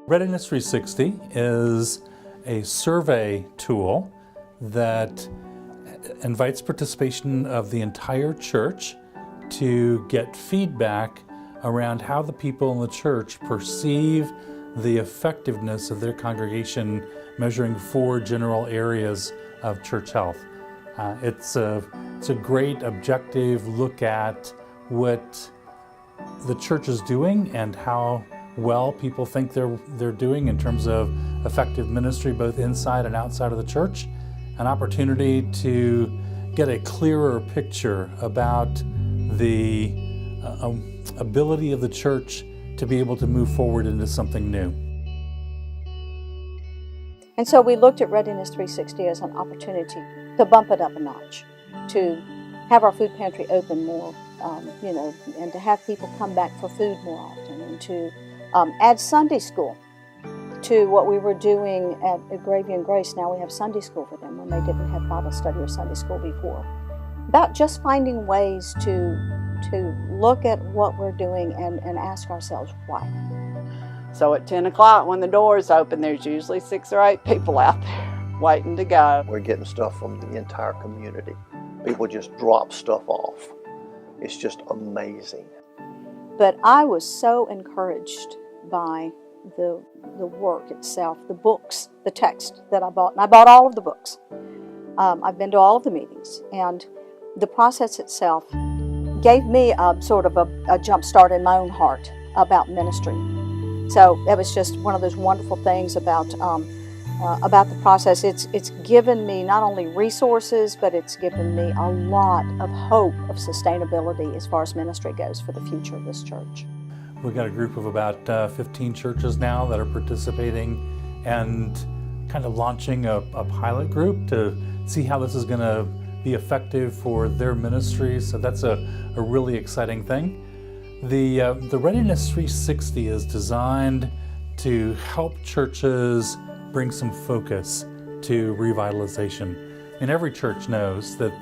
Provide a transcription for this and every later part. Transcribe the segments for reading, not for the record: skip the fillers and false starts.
Readiness 360 is a survey tool that invites participation of the entire church to get feedback around how the people in the church perceive the effectiveness of their congregation, measuring 4 general areas of church health. It's a great objective look at what the church is doing and how well people think they're doing in terms of effective ministry both inside and outside of the church. An opportunity to get a clearer picture about the ability of the church to be able to move forward into something new. And so we looked at Readiness 360 as an opportunity to bump it up a notch, to have our food pantry open more, and to have people come back for food more often, and to add Sunday school to what we were doing at Gravy and Grace. Now we have Sunday school for them when they didn't have Bible study or Sunday school before. About just finding ways to look at what we're doing and ask ourselves why. So at 10 o'clock when the doors open, there's usually 6 or 8 people out there waiting to go. We're getting stuff from the entire community. People just drop stuff off. It's just amazing. But I was so encouraged by the work itself, the books, the text that I bought. And I bought all of the books. I've been to all of the meetings. And the process itself gave me a sort of a jump start in my own heart about ministry. So that was just one of those wonderful things about the process. It's given me not only resources, but it's given me a lot of hope of sustainability as far as ministry goes for the future of this church. We've got a group of about 15 churches now that are participating and kind of launching a pilot group to see how this is going to be effective for their ministries. So that's a really exciting thing. The Readiness 360 is designed to help churches bring some focus to revitalization. And every church knows that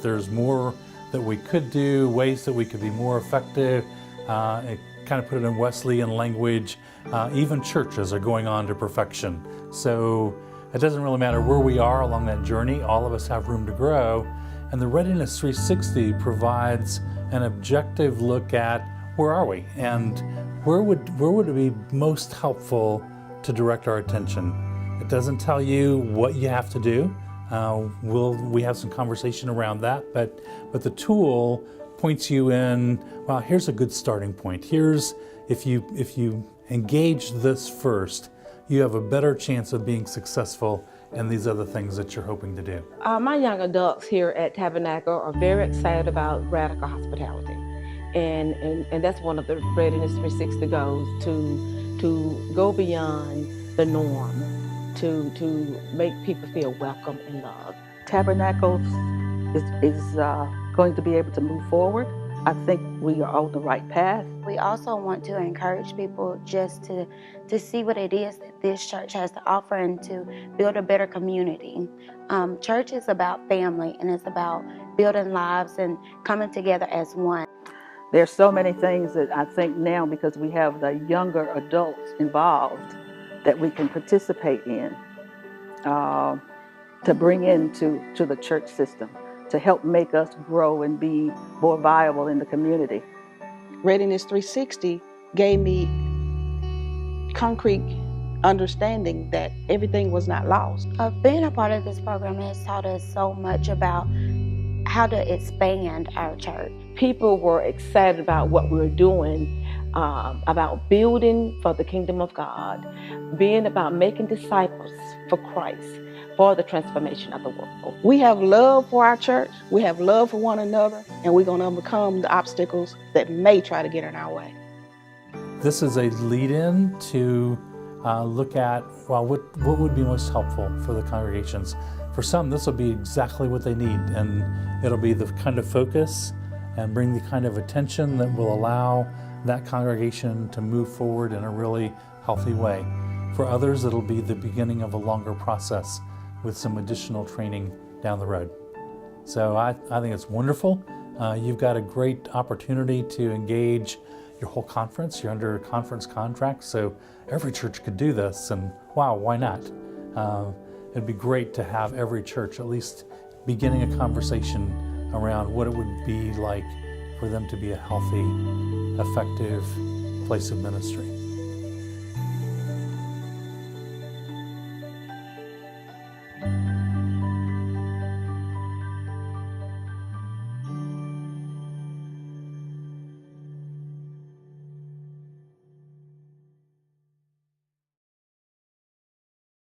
there's more that we could do, ways that we could be more effective. Kind of put it in Wesleyan language, even churches are going on to perfection. So it doesn't really matter where we are along that journey, all of us have room to grow. And the Readiness 360 provides an objective look at where are we and where would it be most helpful to direct our attention. It doesn't tell you what you have to do. We have some conversation around that, but the tool points you in, well, here's a good starting point. Here's, if you engage this first, you have a better chance of being successful in these other things that you're hoping to do. My young adults here at Tabernacle are very excited about radical hospitality. And that's one of the Readiness 360 goals, to go beyond the norm, to make people feel welcome and loved. Tabernacle is going to be able to move forward. I think we are on the right path. We also want to encourage people just to see what it is that this church has to offer and to build a better community. Church is about family, and it's about building lives and coming together as one. There's so many things that I think now, because we have the younger adults involved, that we can participate in to bring into the church system, to help make us grow and be more viable in the community. Readiness 360 gave me concrete understanding that everything was not lost. Being a part of this program has taught us so much about how to expand our church. People were excited about what we were doing, about building for the kingdom of God, being about making disciples for Christ, for the transformation of the world. We have love for our church, we have love for one another, and we're going to overcome the obstacles that may try to get in our way. This is a lead-in to look at, well, what would be most helpful for the congregations. For some, this will be exactly what they need, and it'll be the kind of focus and bring the kind of attention that will allow that congregation to move forward in a really healthy way. For others, it'll be the beginning of a longer process with some additional training down the road. So I think it's wonderful. You've got a great opportunity to engage your whole conference. You're under a conference contract, so every church could do this, and wow, why not? It'd be great to have every church at least beginning a conversation around what it would be like for them to be a healthy, effective place of ministry.